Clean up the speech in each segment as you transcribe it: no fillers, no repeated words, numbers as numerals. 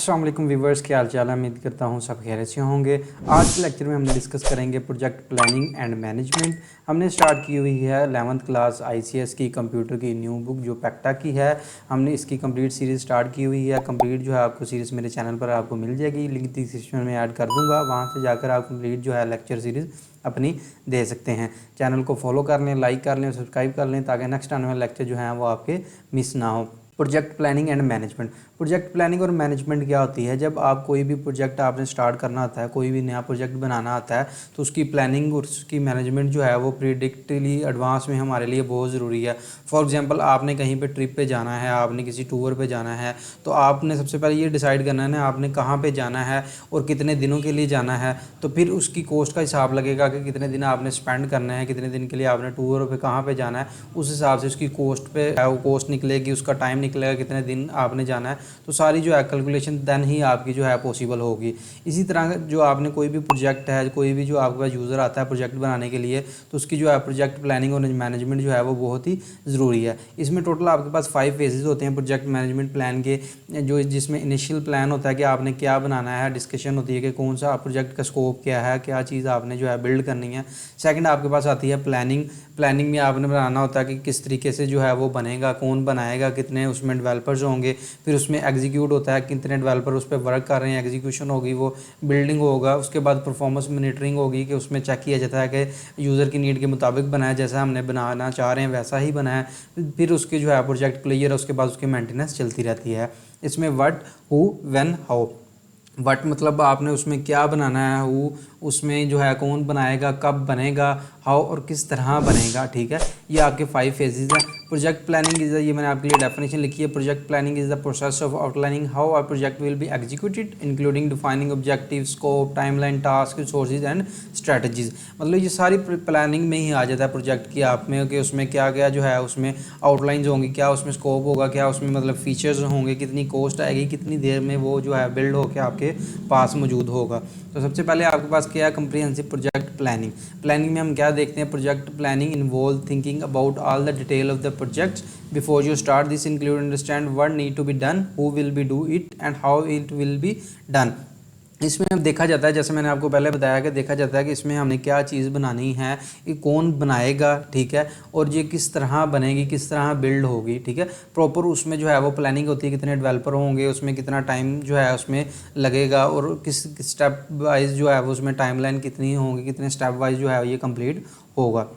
अस्सलाम वालेकुम व्यूवर्स, क्या हाल चाल है। उम्मीद करता हूँ सब खैरियत से होंगे। आज के लेक्चर में हमने डिस्कस करेंगे प्रोजेक्ट प्लानिंग एंड मैनेजमेंट। हमने स्टार्ट की हुई है 11th क्लास आईसीएस की कंप्यूटर की न्यू बुक जो पैक्टा की है। हमने इसकी कंप्लीट सीरीज़ स्टार्ट की हुई है। कंप्लीट जो है आपको सीरीज़ मेरे चैनल पर आपको मिल जाएगी, लिंक डिस्क्रिप्शन में ऐड कर दूँगा, वहाँ से जाकर आप कंप्लीट जो है लेक्चर सीरीज़ अपनी दे सकते हैं। चैनल को फॉलो कर लें, लाइक कर लें, सब्सक्राइब कर लें ताकि नेक्स्ट आने वाले लेक्चर जो है वो आपके मिस ना हो। Project planning and management. Project planning और मैनेजमेंट क्या होती है? जब आप कोई भी प्रोजेक्ट आपने स्टार्ट करना आता है, कोई भी नया प्रोजेक्ट बनाना आता है, तो उसकी प्लानिंग और उसकी मैनेजमेंट जो है वो प्रिडिक्टली एडवांस में हमारे लिए बहुत ज़रूरी है। फॉर एग्जांपल आपने कहीं पे ट्रिप पे जाना है, आपने किसी टूर पे जाना है, तो आपने सबसे पहले ये डिसाइड करना है ना आपने कहाँ पे जाना है और कितने दिनों के लिए जाना है। तो फिर उसकी कॉस्ट का हिसाब लगेगा कि कितने दिन आपने स्पेंड करना है, कितने दिन के लिए आपने टूर पे कहाँ पे जाना है। उस हिसाब से उसकी कॉस्ट पे वो कॉस्ट निकलेगी, उसका टाइम निकलेगा, कितने दिन आपने जाना है। तो सारी जो है कैलकुलेशन देन ही आपकी जो है पॉसिबल होगी। इसी तरह जो आपने कोई भी प्रोजेक्ट है, कोई भी जो आपके पास यूज़र आता है प्रोजेक्ट बनाने के लिए, तो उसकी जो है प्रोजेक्ट प्लानिंग और मैनेजमेंट जो है वो बहुत ही ज़रूरी है। इसमें टोटल आपके पास 5 फेजेज़ होते हैं प्रोजेक्ट मैनेजमेंट प्लान के, जिसमें इनिशियल प्लान होता है कि आपने क्या बनाना है, डिस्कशन होती है कि कौन सा प्रोजेक्ट का स्कोप क्या है, क्या चीज़ आपने जो है बिल्ड करनी है। सेकंड आपके पास आती है प्लानिंग। प्लानिंग में आपने बनाना होता है कि किस तरीके से जो है वो बनेगा, कौन बनाएगा, कितने उसमें डेवलपर्स होंगे। फिर उसमें एग्जीक्यूट होता है, कितने डेवलपर उस पर वर्क कर रहे हैं, एग्जीक्यूशन होगी, वो बिल्डिंग होगा। उसके बाद परफॉर्मेंस मॉनिटरिंग होगी कि उसमें चेक किया जाता है कि यूज़र की नीड के मुताबिक बनाया, जैसा हमने बनाना चाह रहे हैं वैसा ही बनाया। फिर उसकी जो है प्रोजेक्ट क्लियर है, उसके बाद उसकी मेंटेनेंस चलती रहती है। इसमें what, who, when, how. What मतलब आपने उसमें क्या बनाना है, हु उसमें जो है कौन बनाएगा, कब बनेगा, हाउ और किस तरह बनेगा। ठीक है, ये आपके 5 फेजेस हैं। प्रोजेक्ट प्लानिंग इज ये मैंने आपके लिए डेफिनेशन लिखी है। Project planning is the process of outlining how our project will be executed including defining objective, scope, timeline, task, resources and strategies. मतलब ये सारी प्लानिंग में ही आ जाता है प्रोजेक्ट की आप में कि उसमें क्या क्या जो है उसमें आउटलाइंस होंगी, क्या उसमें स्कोप होगा, क्या उसमें मतलब फीचर्स होंगे, कितनी कॉस्ट आएगी, कितनी देर में वो जो है बिल्ड होकर आपके पास मौजूद होगा। तो सबसे पहले आपके पास क्या है, कंप्रिहेंसिव प्रोजेक्ट प्लानिंग। प्लानिंग में हम क्या देखते हैं, project planning involve thinking about all the detail of the project before you start. This include understand what need to be done, who will be do it and how it will be done. इसमें अब देखा जाता है, जैसे मैंने आपको पहले बताया कि देखा जाता है कि इसमें हमने क्या चीज़ बनानी है, ये कौन बनाएगा, ठीक है, और ये किस तरह बनेगी, किस तरह बिल्ड होगी। ठीक है, प्रॉपर उसमें जो है वो प्लानिंग होती है, कितने डेवलपर होंगे, उसमें कितना टाइम जो है उसमें लगेगा और किस स्टेप वाइज जो है वो उसमें टाइमलाइन कितनी होगी, कितने स्टेप वाइज जो है ये कंप्लीट होगा।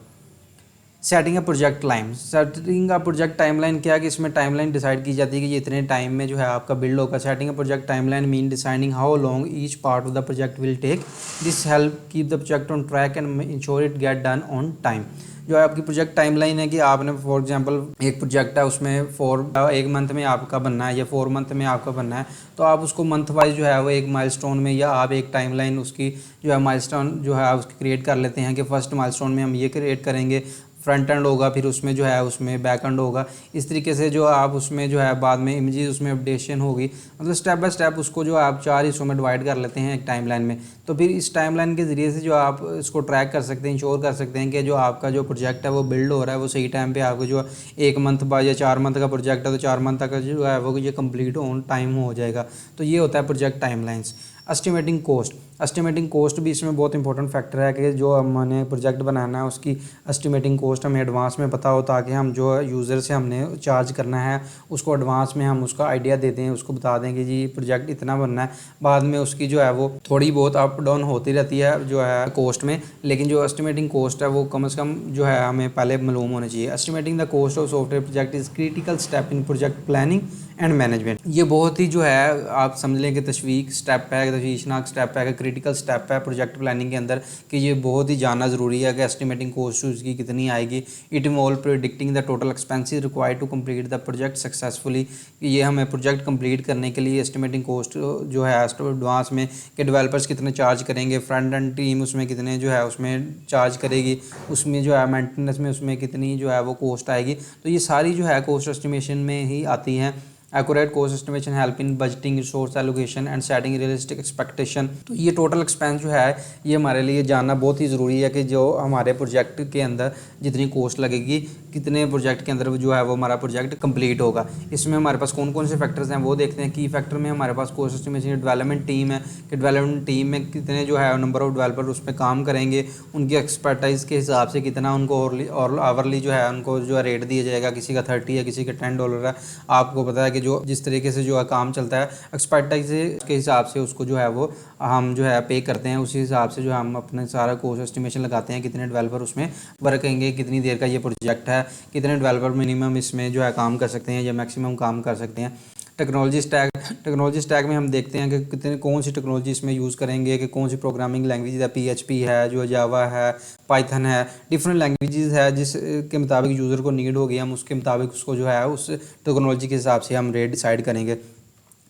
Setting a project time. Setting a project timeline क्या है कि इसमें टाइमलाइन डिसाइड की जाती है कि ये इतने टाइम में जो है आपका बिल्ड होगा। Setting a project timeline mean deciding how long each part of the project will take. This help keep the project on track and ensure it get done on time. जो है आपकी project timeline है कि आपने for example एक project है उसमें एक मंथ में आपका बनना है या 4 मंथ में आपका बनना है, तो आप उसको मंथ वाइज जो है वो एक माइलस्टोन में या आप एक टाइमलाइन उसकी जो है माइलस्टोन जो है उसकी क्रिएट कर लेते हैं कि फर्स्ट माइलस्टोन में हम ये क्रिएट करेंगे, फ्रंट एंड होगा, फिर उसमें जो है उसमें बैक एंड होगा। इस तरीके से जो आप उसमें जो है बाद में इमेजेस उसमें अपडेशन होगी। मतलब स्टेप बाय स्टेप उसको जो आप 4 हिस्सों में डिवाइड कर लेते हैं एक टाइमलाइन में। तो फिर इस टाइमलाइन के ज़रिए से जो आप इसको ट्रैक कर सकते हैं, इंश्योर कर सकते हैं कि जो आपका जो प्रोजेक्ट है वो बिल्ड हो रहा है वो सही टाइम पे आपको जो 1 मंथ बाद या 4 मंथ का प्रोजेक्ट है तो 4 मंथ तक जो है वो ये कंप्लीट ऑन टाइम हो जाएगा। तो ये होता है project timelines. Estimating cost. Estimating cost भी इसमें बहुत इंपॉर्टेंट फैक्टर है कि जो हमने प्रोजेक्ट बनाना है उसकी एस्टिमेटिंग कॉस्ट हमें एडवांस में पता हो, ताकि हम जो यूज़र से हमने चार्ज करना है उसको एडवांस में हम उसका आइडिया दे दें, उसको बता दें कि जी प्रोजेक्ट इतना बनना है। बाद में उसकी जो है वो थोड़ी बहुत अप डाउन होती रहती है जो है कॉस्ट में, लेकिन जो एस्टिमेटिंग कॉस्ट है वो कम से कम जो है हमें पहले मालूम होना चाहिए। Estimating the cost of software project is critical step in project planning and management. ये बहुत ही जो है आप समझ लें कि तशवीक स्टेप है, तशवीशनाक स्टेप है, क्रिटिकल स्टेप है प्रोजेक्ट प्लानिंग के अंदर, कि ये बहुत ही जानना ज़रूरी है कि एस्टिमेटिंग कॉस्ट उसकी कितनी आएगी। It involve predicting the total expenses required to complete the project successfully. ये हमें प्रोजेक्ट कंप्लीट करने के लिए एस्टिमेटिंग कॉस्ट जो है एडवांस में कि डेवलपर्स कितने चार्ज करेंगे, फ्रंट एंड टीम उसमें कितने जो है उसमें चार्ज करेगी, उसमें जो है मेंटेनेंस में उसमें कितनी जो है वो कॉस्ट आएगी। तो ये सारी जो है कॉस्ट एस्टिमेशन में ही आती हैं। Accurate cost estimation help in budgeting, resource allocation and setting realistic expectation. तो ये टोटल एक्सपेंस जो है ये हमारे लिए जानना बहुत ही ज़रूरी है कि जो हमारे प्रोजेक्ट के अंदर जितनी कॉस्ट लगेगी, कितने प्रोजेक्ट के अंदर जो है वो हमारा प्रोजेक्ट कंप्लीट होगा। इसमें हमारे पास कौन कौन से फैक्टर्स हैं वो देखते हैं। की फैक्टर में हमारे पास कॉस्ट एस्टिमेशन डेवलपमेंट टीम है कि डेवलपमेंट टीम में कितने जो है नंबर ऑफ डेवलपर उस पर काम करेंगे, उनकी एक्सपर्टाइज के हिसाब से कितना उनको और आवरली जो है उनको जो है रेट दिया जाएगा। किसी का 30 है, किसी का $10 है। आपको पता है कि जो जिस तरीके से जो है काम चलता है एक्सपर्टाइज के हिसाब से उसको जो है वो हम जो है पे करते हैं। उसी हिसाब से जो हम अपने सारा कॉस्ट एस्टिमेशन लगाते हैं, कितने डेवलपर उसमें वर्क करेंगे, कितनी देर का ये प्रोजेक्ट है, कितने डेवलपर मिनिमम इसमें जो है काम कर सकते हैं या मैक्सिमम काम कर सकते हैं। टेक्नोलॉजी स्टैक में हम देखते हैं कि कितने कौन सी टेक्नोलॉजी इसमें यूज़ करेंगे, कि कौन सी प्रोग्रामिंग लैंग्वेज है, PHP है, जो जावा है, पाइथन है, डिफरेंट लैंग्वेजेस है जिसके मुताबिक यूज़र को नीड होगी हम उसके मुताबिक उसको जो है उस टेक्नोलॉजी के हिसाब से हम रेट डिसाइड करेंगे।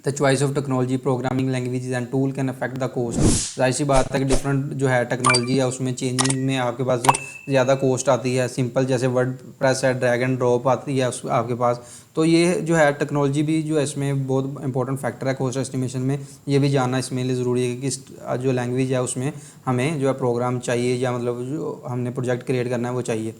The choice of technology, programming languages and tool can affect the cost. जाहिर सी बात है कि डिफरेंट जो है टेक्नोलॉजी है उसमें चेंजिंग में आपके पास ज़्यादा कॉस्ट आती है। सिंपल जैसे वर्ड प्रेस है, ड्रैग एंड ड्रॉप आती है उस आपके पास। तो ये जो है टेक्नोलॉजी भी जो है इसमें बहुत इंपॉर्टेंट फैक्टर है कॉस्ट एस्टिमेशन में। ये भी जानना इसमें लिए ज़रूरी है कि किस जो लैंग्वेज है उसमें हमें जो है प्रोग्राम चाहिए या मतलब जो हमने प्रोजेक्ट क्रिएट करना है वो चाहिए।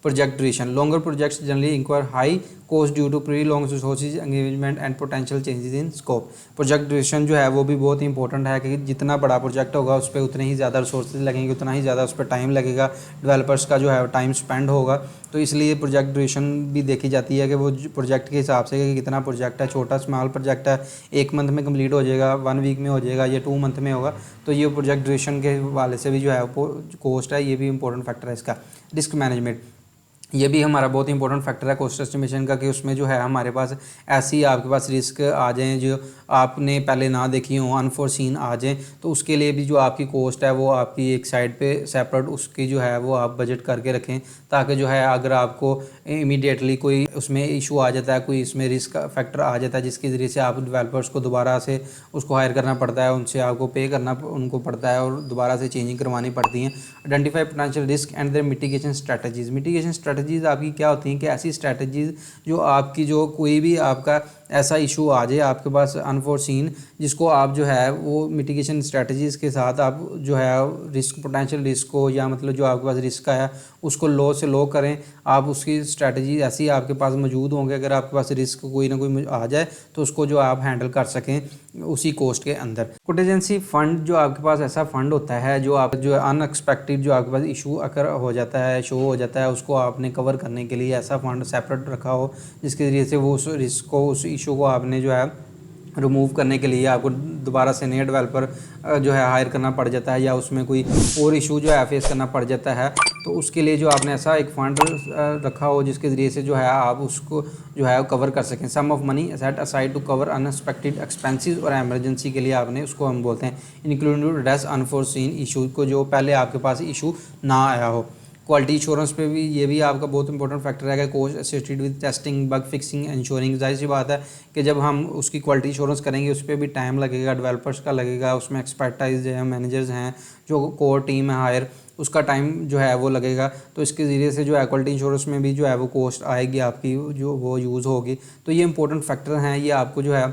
Project duration, longer projects generally inquire high cost due to prolong resources engagement and potential changes in scope. Project duration जो है वो भी बहुत इंपॉर्टेंट है कि जितना बड़ा प्रोजेक्ट होगा उस पर उतने ही ज़्यादा रिसोर्सेज लगेंगे, उतना ही ज़्यादा उस पर टाइम लगेगा, डेवलपर्स का जो है टाइम स्पेंड होगा। तो इसलिए प्रोजेक्ट ड्यूरेशन भी देखी जाती है कि वो प्रोजेक्ट के हिसाब से कि कितना प्रोजेक्ट है, छोटा स्मॉल प्रोजेक्ट है 1 मंथ में कंप्लीट हो जाएगा, 1 वीक में हो जाएगा या 2 मंथ में होगा। तो ये प्रोजेक्ट ड्यूरेशन के हवाले से भी जो है कॉस्ट है ये भी इंपॉर्टेंट फैक्टर है इसका। रिस्क मैनेजमेंट, ये भी हमारा बहुत इंपॉर्टेंट फैक्टर है कॉस्ट एस्टिमेशन का कि उसमें जो है हमारे पास ऐसी आपके पास रिस्क आ जाएं जो आपने पहले ना देखी हो, अनफोर्सीन आ जाएं, तो उसके लिए भी जो आपकी कॉस्ट है वो आपकी एक साइड पे सेपरेट उसकी जो है वो आप बजट करके रखें, ताकि जो है अगर आपको इमीडिएटली कोई उसमें इशू आ जाता है, कोई इसमें रिस्क फैक्टर आ जाता है जिसके ज़रिए से आप डेवलपर्स को दोबारा से उसको हायर करना पड़ता है, उनसे आपको पे करना उनको पड़ता है और दोबारा से चेंजिंग करवानी पड़ती हैं। Identify potential risk and their mitigation strategies. Mitigation strategies आपकी क्या होती हैं कि ऐसी स्ट्रैटेजीज जो आपकी जो कोई भी आपका ऐसा इशू आ जाए आपके पास अनफोर्सीन, जिसको आप जो है वो मिटिगेशन स्ट्रैटेजीज़ के साथ आप जो है रिस्क पोटेंशियल रिस्क को या मतलब जो आपके पास रिस्क आया उसको लो से लो करें। आप उसकी स्ट्रैटेजी ऐसी आपके पास मौजूद होंगे, अगर आपके पास रिस्क कोई ना कोई आ जाए तो उसको जो आप हैंडल कर सकें उसी कॉस्ट के अंदर। कंटीजेंसी फंड, जो आपके पास ऐसा फंड होता है जो आप जो अनएक्सपेक्टेड जो आपके पास इशू अगर हो जाता है, शो हो जाता है, उसको आपने कवर करने के लिए ऐसा फंड सेपरेट रखा हो जिसके ज़रिए से वो उस रिस्क को उस इशू को आपने जो है रिमूव करने के लिए आपको दोबारा से नया डेवलपर जो है हायर करना पड़ जाता है या उसमें कोई और इशू जो है फेस करना पड़ जाता है, तो उसके लिए जो आपने ऐसा एक फंड रखा हो जिसके ज़रिए से जो है आप उसको जो है कवर कर सकें। Sum of money set aside to cover unexpected expenses और एमरजेंसी के लिए आपने उसको हम बोलते हैं इंक्लूडिंग एड्रेस अनफोर्सीन इशू को जो पहले आपके पास इशू ना आया हो। क्वालिटी इंश्योरेंस पे भी ये भी आपका बहुत इंपॉर्टेंट फैक्टर है कि cost assisted with testing, bug fixing, ensuring. जाहिर सी बात है कि जब हम उसकी क्वालिटी इंश्योरेंस करेंगे उस पर भी टाइम लगेगा, डेवलपर्स का लगेगा, उसमें एक्सपर्टाइज है, मैनेजर्स हैं, जो कोर टीम है हायर, उसका टाइम जो है वो लगेगा। तो इसके ज़रिए से जो है क्वालिटी इंश्योरेंस में भी जो है वो कॉस्ट आएगी आपकी जो वो यूज़ होगी। तो ये इंपॉर्टेंट फैक्टर हैं, ये आपको जो है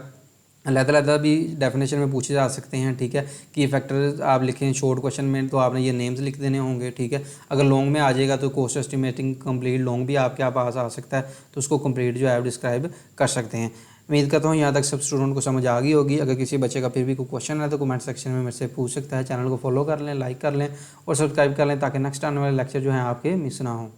अलग-अलग भी डेफिनेशन में पूछे जा सकते हैं। ठीक है, की फैक्टर आप लिखें शॉर्ट क्वेश्चन में तो आपने ये नेम्स लिख देने होंगे। ठीक है, अगर लॉन्ग में आ जाएगा तो कॉस्ट एस्टिमेटिंग कंप्लीट लॉन्ग भी आपके पास आ सकता है, तो उसको कंप्लीट जो है आप डिस्क्राइब कर सकते हैं। उम्मीद करता हूँ यहाँ तक सब स्टूडेंट को समझ आ गई होगी। अगर किसी बच्चे का फिर भी कोई क्वेश्चन है तो कमेंट सेक्शन में मेरे से पूछ सकता है। चैनल को फॉलो कर लें, लाइक कर लें और सब्सक्राइब कर लें ताकि नेक्स्ट आने वाले लेक्चर जो हैं आपके मिस ना हो।